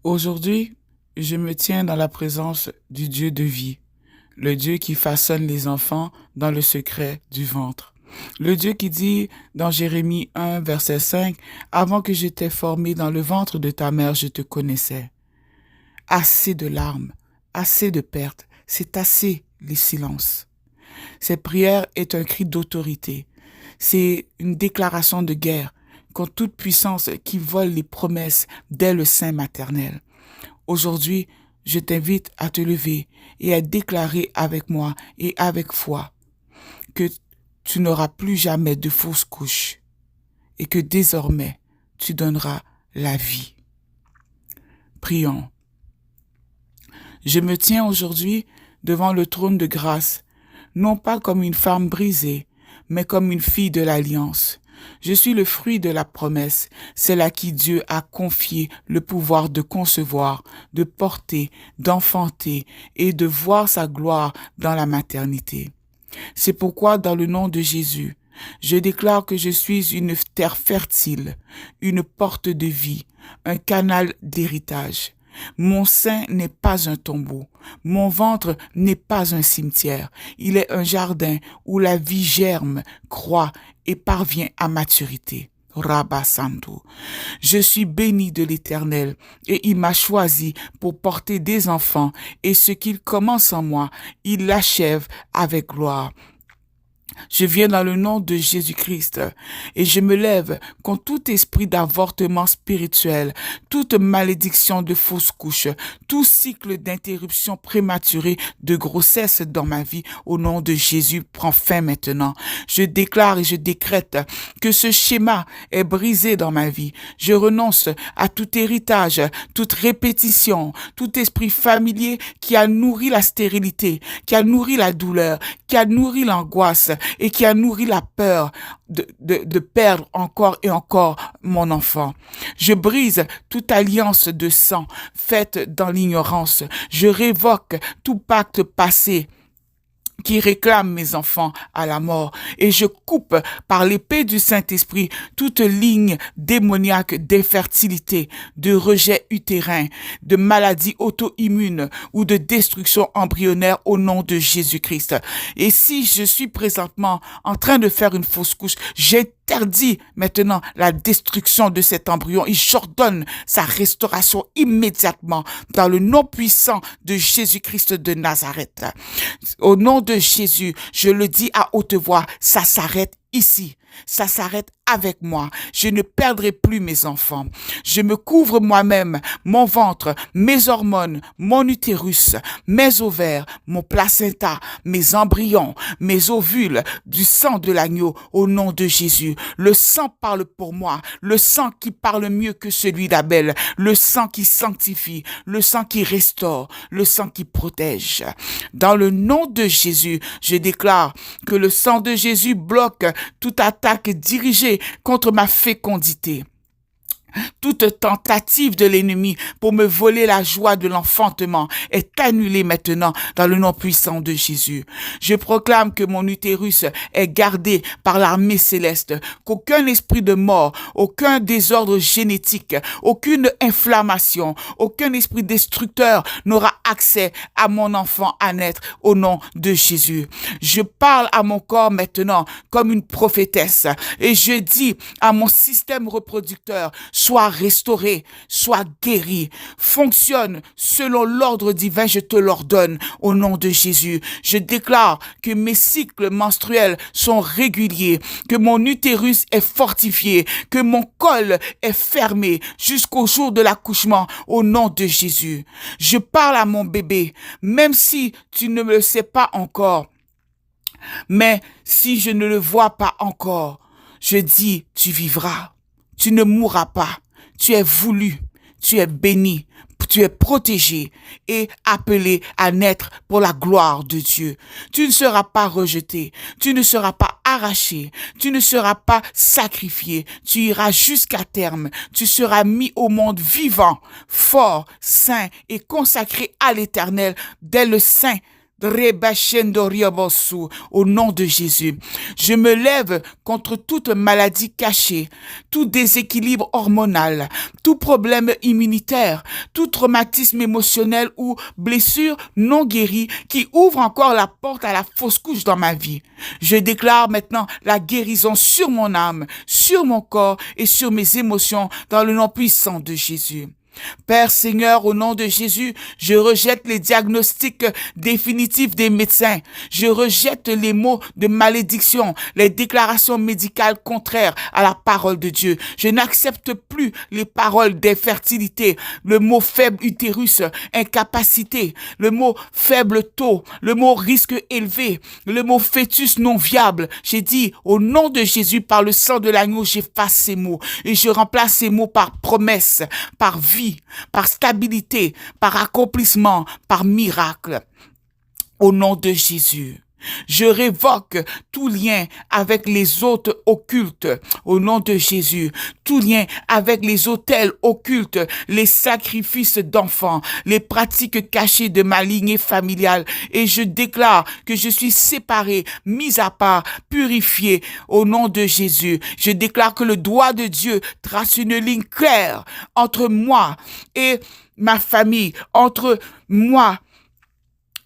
Aujourd'hui, je me tiens dans la présence du Dieu de vie, le Dieu qui façonne les enfants dans le secret du ventre. Le Dieu qui dit dans Jérémie 1, verset 5, Avant que je t'ai formé dans le ventre de ta mère, je te connaissais. Assez de larmes, assez de pertes, c'est assez les silences. Cette prière est un cri d'autorité. C'est une déclaration de guerre contre toute puissance qui vole les promesses dès le sein maternel. Aujourd'hui, je t'invite à te lever et à déclarer avec moi et avec foi que tu n'auras plus jamais de fausses couches et que désormais tu donneras la vie. Prions. Je me tiens aujourd'hui devant le trône de grâce, non pas comme une femme brisée, mais comme une fille de l'alliance. Je suis le fruit de la promesse, celle à qui Dieu a confié le pouvoir de concevoir, de porter, d'enfanter et de voir sa gloire dans la maternité. C'est pourquoi, dans le nom de Jésus, je déclare que je suis une terre fertile, une porte de vie, un canal d'héritage. Mon sein n'est pas un tombeau, mon ventre n'est pas un cimetière, il est un jardin où la vie germe, croît et parvient à maturité. Rabba Santo. Je suis béni de l'Éternel et il m'a choisi pour porter des enfants et ce qu'il commence en moi, il l'achève avec gloire. Je viens dans le nom de Jésus-Christ et je me lève contre tout esprit d'avortement spirituel, toute malédiction de fausse couche, tout cycle d'interruption prématurée de grossesse dans ma vie au nom de Jésus prend fin maintenant. Je déclare et je décrète que ce schéma est brisé dans ma vie. Je renonce à tout héritage, toute répétition, tout esprit familier qui a nourri la stérilité, qui a nourri la douleur, qui a nourri l'angoisse et qui a nourri la peur de perdre encore et encore mon enfant. Je brise toute alliance de sang faite dans l'ignorance. Je révoque tout pacte passé qui réclame mes enfants à la mort, et je coupe par l'épée du Saint-Esprit toute ligne démoniaque d'infertilité, de rejet utérin, de maladie auto-immune ou de destruction embryonnaire au nom de Jésus-Christ. Et si je suis présentement en train de faire une fausse couche, j'interdis maintenant la destruction de cet embryon et j'ordonne sa restauration immédiatement dans le nom puissant de Jésus-Christ de Nazareth. Au nom de Jésus, je le dis à haute voix, ça s'arrête ici. Ça s'arrête avec moi. Je ne perdrai plus mes enfants. Je me couvre moi-même, mon ventre, mes hormones, mon utérus, mes ovaires, mon placenta, mes embryons, mes ovules, du sang de l'agneau au nom de Jésus. Le sang parle pour moi, le sang qui parle mieux que celui d'Abel, le sang qui sanctifie, le sang qui restaure, le sang qui protège. Dans le nom de Jésus, je déclare que le sang de Jésus bloque toute attaque dirigée contre ma fécondité. Toute tentative de l'ennemi pour me voler la joie de l'enfantement est annulée maintenant dans le nom puissant de Jésus. Je proclame que mon utérus est gardé par l'armée céleste, qu'aucun esprit de mort, aucun désordre génétique, aucune inflammation, aucun esprit destructeur n'aura accès à mon enfant à naître au nom de Jésus. Je parle à mon corps maintenant comme une prophétesse et je dis à mon système reproducteur, sois restauré, sois guéri, fonctionne selon l'ordre divin, je te l'ordonne au nom de Jésus. Je déclare que mes cycles menstruels sont réguliers, que mon utérus est fortifié, que mon col est fermé jusqu'au jour de l'accouchement au nom de Jésus. Je parle à mon bébé, même si tu ne me le sais pas encore, mais si je ne le vois pas encore, je dis, tu vivras. Tu ne mourras pas, tu es voulu, tu es béni, tu es protégé et appelé à naître pour la gloire de Dieu. Tu ne seras pas rejeté, tu ne seras pas arraché, tu ne seras pas sacrifié, tu iras jusqu'à terme, tu seras mis au monde vivant, fort, saint et consacré à l'Éternel dès le sein Au nom de Jésus, je me lève contre toute maladie cachée, tout déséquilibre hormonal, tout problème immunitaire, tout traumatisme émotionnel ou blessure non guérie qui ouvre encore la porte à la fausse couche dans ma vie. Je déclare maintenant la guérison sur mon âme, sur mon corps et sur mes émotions dans le nom puissant de Jésus. Père Seigneur, au nom de Jésus, je rejette les diagnostics définitifs des médecins. Je rejette les mots de malédiction, les déclarations médicales contraires à la parole de Dieu. Je n'accepte plus les paroles d'infertilité, le mot faible utérus, incapacité, le mot faible taux, le mot risque élevé, le mot fœtus non viable. J'ai dit, au nom de Jésus, par le sang de l'agneau, j'efface ces mots et je remplace ces mots par promesse, par vie, par stabilité, par accomplissement, par miracle. Au nom de Jésus. Je révoque tout lien avec les hôtes occultes au nom de Jésus, tout lien avec les autels occultes, les sacrifices d'enfants, les pratiques cachées de ma lignée familiale et je déclare que je suis séparé, mis à part, purifié au nom de Jésus. Je déclare que le doigt de Dieu trace une ligne claire entre moi et ma famille, entre moi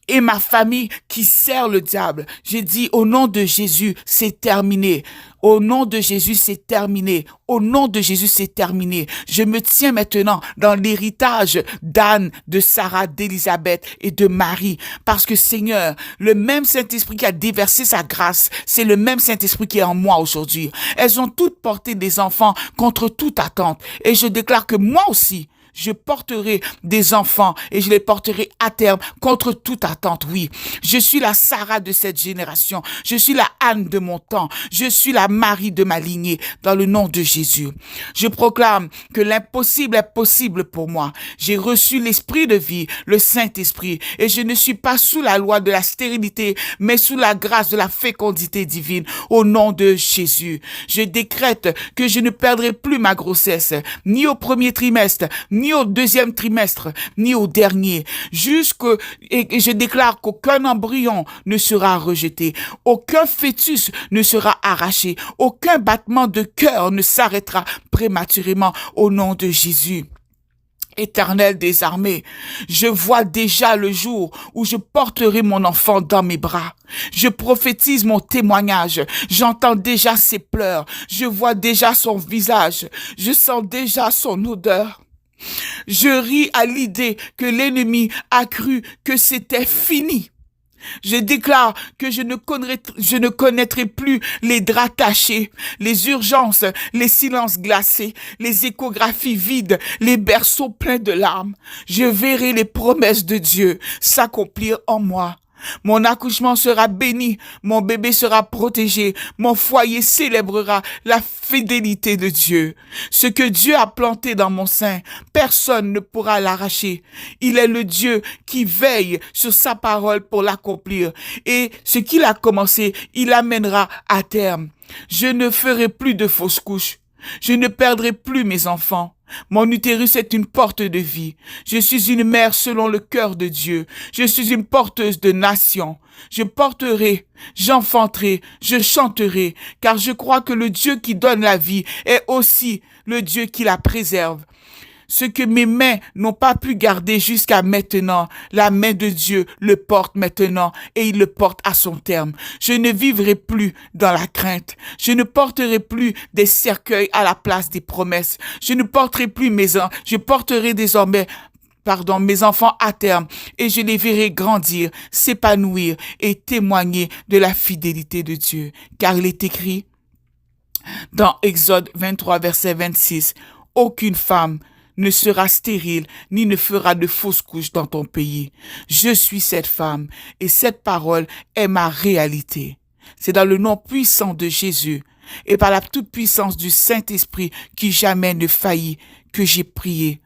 et ma famille qui sert le diable. J'ai dit au nom de Jésus, c'est terminé. Au nom de Jésus, c'est terminé. Au nom de Jésus, c'est terminé. Je me tiens maintenant dans l'héritage d'Anne, de Sarah, d'Élisabeth et de Marie. Parce que Seigneur, le même Saint-Esprit qui a déversé sa grâce, c'est le même Saint-Esprit qui est en moi aujourd'hui. Elles ont toutes porté des enfants contre toute attente. Et je déclare que moi aussi, je porterai des enfants et je les porterai à terme contre toute attente, oui. Je suis la Sarah de cette génération. Je suis la Anne de mon temps. Je suis la Marie de ma lignée dans le nom de Jésus. Je proclame que l'impossible est possible pour moi. J'ai reçu l'esprit de vie, le Saint-Esprit, et je ne suis pas sous la loi de la stérilité, mais sous la grâce de la fécondité divine au nom de Jésus. Je décrète que je ne perdrai plus ma grossesse, ni au premier trimestre, ni au deuxième trimestre, ni au dernier, et je déclare qu'aucun embryon ne sera rejeté, aucun fœtus ne sera arraché, aucun battement de cœur ne s'arrêtera prématurément au nom de Jésus. Éternel des armées, je vois déjà le jour où je porterai mon enfant dans mes bras. Je prophétise mon témoignage. J'entends déjà ses pleurs. Je vois déjà son visage. Je sens déjà son odeur. Je ris à l'idée que l'ennemi a cru que c'était fini. Je déclare que je ne connaîtrai plus les draps tachés, les urgences, les silences glacés, les échographies vides, les berceaux pleins de larmes. Je verrai les promesses de Dieu s'accomplir en moi. Mon accouchement sera béni, mon bébé sera protégé, mon foyer célébrera la fidélité de Dieu. Ce que Dieu a planté dans mon sein, personne ne pourra l'arracher. Il est le Dieu qui veille sur sa parole pour l'accomplir. Et ce qu'il a commencé, il amènera à terme. Je ne ferai plus de fausses couches. Je ne perdrai plus mes enfants. Mon utérus est une porte de vie. Je suis une mère selon le cœur de Dieu. Je suis une porteuse de nations. Je porterai, j'enfanterai, je chanterai, car je crois que le Dieu qui donne la vie est aussi le Dieu qui la préserve. Ce que mes mains n'ont pas pu garder jusqu'à maintenant, la main de Dieu le porte maintenant et il le porte à son terme. Je ne vivrai plus dans la crainte. Je ne porterai plus des cercueils à la place des promesses. Je ne porterai plus je porterai désormais mes enfants à terme et je les verrai grandir, s'épanouir et témoigner de la fidélité de Dieu. Car il est écrit dans Exode 23, verset 26, « Aucune femme ne sera stérile, ni ne fera de fausses couches dans ton pays. Je suis cette femme, et cette parole est ma réalité. » C'est dans le nom puissant de Jésus, et par la toute puissance du Saint-Esprit qui jamais ne faillit, que j'ai prié.